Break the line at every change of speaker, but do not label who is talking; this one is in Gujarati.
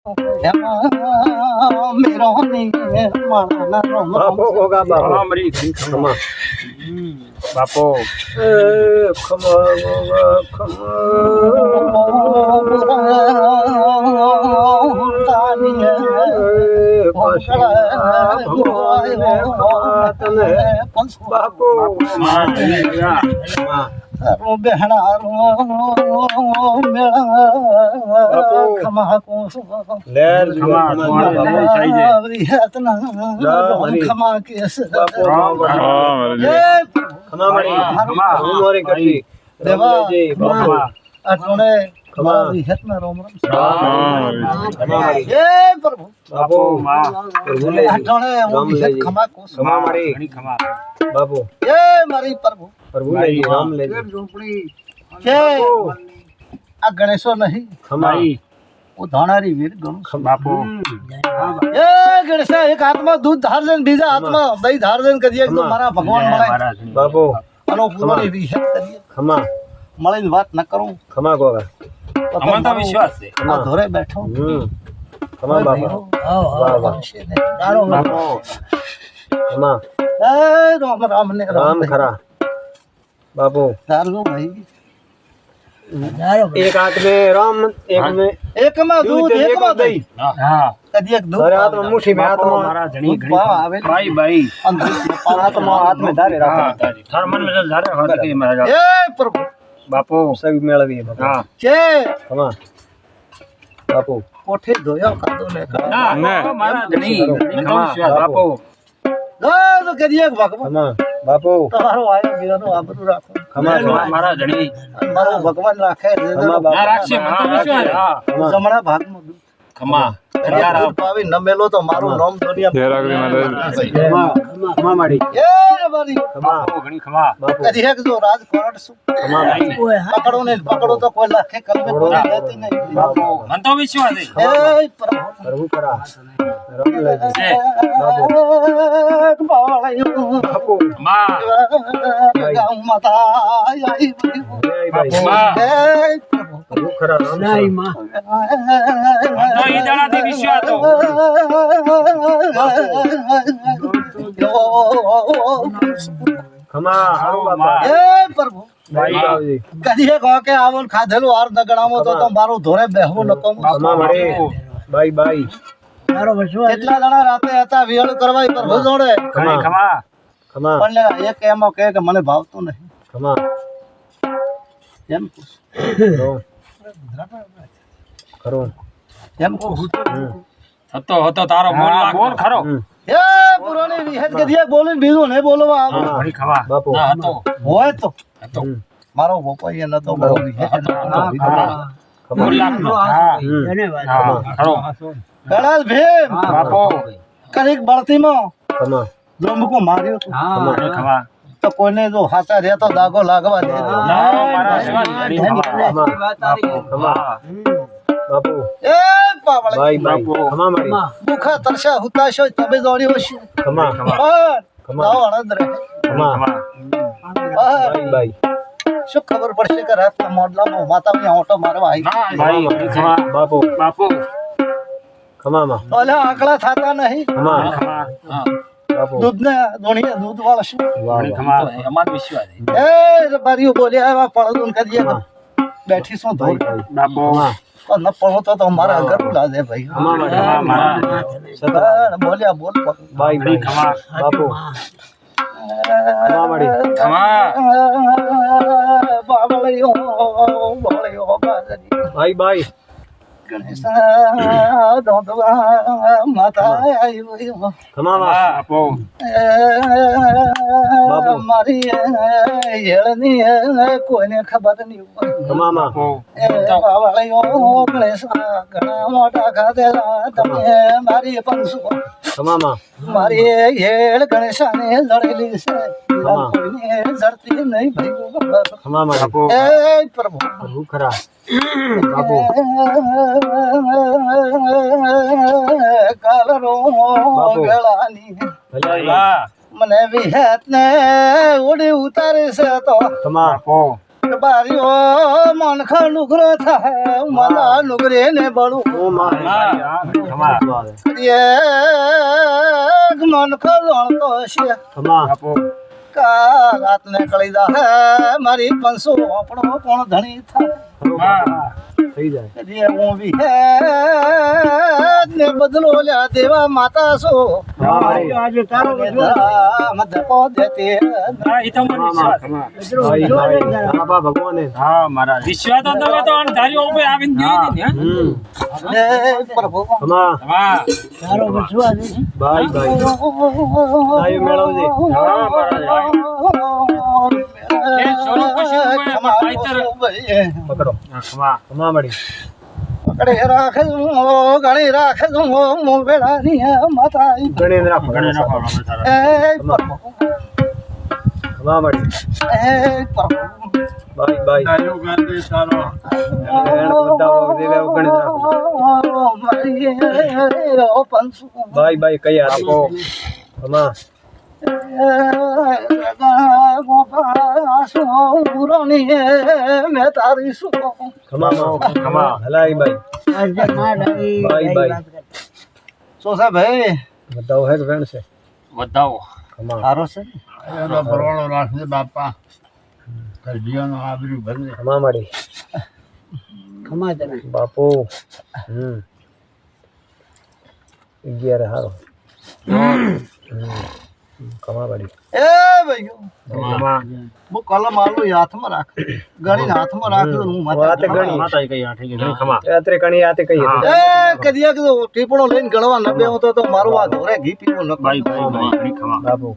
मेरो माना
बापो होगा बापो
हमारी
खमा
बापो
खमा खमा बापो
रो बेहना रो मेरा खमा को
लेर
खमा तुम्हारे सही है
इतना खमा के
खमा मरी
खमा
मोरे कटी
देवा
जी
खमा
अटोने
खमा
इतना रोम
खमा मरी
ए प्रभु
बापू
माँ
बोले
अटोने
राम ले जी
खमा को
खमा मरी
खमा
बापू
ए मारी प्रभु
प्रभु ले जी राम ले जी
के आ गणेशो नहीं
खमा
वो धानारी वीर गणो
बापो
ए गणेश एक आत्मा दूध धार देन बीजा आत्मा दही धार देन करिए तो मारा भगवान મળે
बापू
અનો પૂરોની વિહેત કરીએ
खमा
મળીને વાત ન કરું
खमा गोगा
તો
અમને તો વિશ્વાસ છે
આ ધોરે બેઠો
खमा बाबा वाह वाह
બાપો
खमा
એ રામ રામ ને
राम खरा बापू
દારૂ ભાઈ
एक हाथ में राम एक में
એક માં દૂધ એક માં દહીં
હા
કદી એક દૂધ
अरे हाथ में मुट्ठी में हाथ में
મારા ધણી
દૂધ પાવ આવે
ભાઈ ભાઈ
અંદર
हाथ में हाथ में धारे रखा
थार मन में ધારે વાત કે મારા
એ પ્રભુ
બાપો
सब मेलवी है बापू
હા
કે
खमा बापू
કોઠે ધોયો કાદો ને
ના મારા ધણી ખમા બાપો
તો કદી એક ભગવાન
खमा बापू
તમારો આયો બીજાનો આબરૂ રાખો
खमा
મારા ધણી
મારો ભગવાન રાખે
खमा बापू
ના રાખશે મને તો વિશ્વાસ હા
खमा
જમણા ભાગમાં દૂધ
ખમા
દૂધ પાવી ન મેલો તો મારું નામ દુનિયા
खमा खमा मारी
એ મારી
खमा
ઘણી ખમા
बापू
કદી એક જો રાજ કોરટ છું
खमा भाई
પકડો ને પકડો તો કોઈ લાખે કલમે કોઈ લેતી નહીં
बापू
મને તો વિશ્વાસ છે
એ પ્રભુ
प्रभु करा राम ले जी
છે
બાળાયો
बापू
માં
ગામ માતા આઈ
जय भाई
માં
એ પ્રભુ
प्रभु करा राम नहीं
તો ઈ દાડાથી વિશ્વાસ હતો
खमा हारो बापा
એ પ્રભુ
भाई बाबू जी
કદી એક વાકે આવન ખાધેલું આર દગડામો તો મારું ધોરે બેહવું નકો
खमा मारे बाई बाई
કેટલા જણા રાતે હતા વિહળ કરવા પ્રભુ જોડે
ઘણી ખમા
खमा
પણ એક એમાં કહે કે મને ભાવતું નહીં
खमा
એમ
करो करो
એમ
હતો હતો તારો બોલ ખરો
એ પુરાણી વિહેત કદી એક બોલીને બીજું નહીં બોલવા આવે
ઘણી ખમા
बापू
ના હતો
હોય તો
હતો
મારો બોપાઈ નતો મારો વિહેત
खमा
બોલ લાખનો હા હા ખરો
ગળાસ ભીમ
બાપો
કઈક બળતીમાં
खमा
જોમકો માર્યો તો
ઘણી ખમા
તો કોઈને જો હાચા રહે તો દાગો લાગવા દે
ના મારા શિવાન ઘણી ખમા
खमा बापू
એ પાવળ
बाई बाई खमा मारी
ભૂખા તરસા હુતાશો તમે દોડ્યો છે
खमा
પણ દાવ અણદ રહે
खमा बाई बाई
શું ખબર પડશે કે રાતના મોડલામાં માતાની ઓટો મારવા આવી
ના ભાઈ ઘણી ખમા
बापू
બાપો
खमा मा
ઓલા આંકડા થતા નહીં
खमा
ખમા હા
बापू
દૂધને ધોણીએ દૂધ વાળશે
वाह
ઘણી
वाह
ખમા અમાર વિશ્વાસ છે
એ રબારીઓ બોલ્યા એવા પડદુન કરીએ તો બેઠી શું
बाई
ધોઈ
बाई
બાપો
પણ ન પડો તો મારા ઘર લાગે ભાઈ
खमा मारी
ખમા મારા
પણ બોલ્યા બોલ
बाई बाई
खमा
बापू खमा मारी
ખમા
બાવળિયો બાવળિયો બાજરી
बाई बाई
ગણેશ દોંદવા માતા આવ્યો
खमा मा
બાપો
મારી હેળની કોઈને ખબર નહીં
खमा मा
બાપો
બાવળિયો ગણેશ ઘણા મોટા ખાધેલા તમે મારી પંસો
खमा मा
મારી હેળ ગણેશાને લડેલી છે કોઈને જડતી નહીં ભાઈ
खमा मा
બાપો
એ પ્રભુ
प्रभु करा बापू
કાલરો વેળાની
भलाई
હા
મને વિહેત ને ઉડી ઉતારે છે તો
खमा
બાપો
બારીઓ મનખા નુગરો થાય મને નુગરે ને બળું
ઓ માં ખમા
એક મનખા જાણતો છે
ખમા
કા રાતને કળી દા હે મારી 500 આપણો કોણ ધણી થાય
થઈ જાય
કદી હું બી હે ને બદલો લ્યા દેવા માતા છો
આજે તારો
મત કો દેતે
હા ઈ તો મને વિશ્વાસ
ભાઈ બાબા ભગવાને
હા મારા વિશ્વાસ તો તમે તો ધાર્યો ઉપર આવીને જોઈ દીધી હે
પ્રભુ
ખમા
હા
તારો વિશ્વાસ
ભાઈ ભાઈ મેળવજે
હા મારા એ છોરું કશું કોઈ પાઈતર
પકડો
ખમા
ખમા મળી
પકડે રાખે ગણી રાખે હું વેળાની માતા
ગણેન રાખો
ગણે નાખો
એ પ્રભુ
ખમા મળી
એ પ્રભુ
ભાઈ ભાઈ
ધાર્યો ગાંધી સારો
ભાઈ ભાઈ કઈ આપો ખમા
મેં તારી શું
ખમા ખમા હલાઈ ભાઈ ભાઈ ભાઈ
શું છે ભાઈ
બતાવો હે કે વેણ છે
વધાવો
ખમા
સારો છે
એનો ભરવાડો રાખજે બાપા કલજીઓનો આબરૂ ભરજે
ખમા મળી બાપુ 11 હારો ખમા મળી
એ ભાઈ
ખમા
હું કલમ આલું હાથમાં રાખ ગણી હાથમાં રાખ્યું હું
વાતે ગણી
માતા કઈ આઠી ગઈ ખમા
રાત્રે કણી આતે કઈ હતી
એ કદીયા કીધું ટીપણો લઈને ગણવા ન બેહું તો મારું આ ધોરે ઘી પીવું ન
ભાઈ ભાઈ ભાઈ ખમા
બાપુ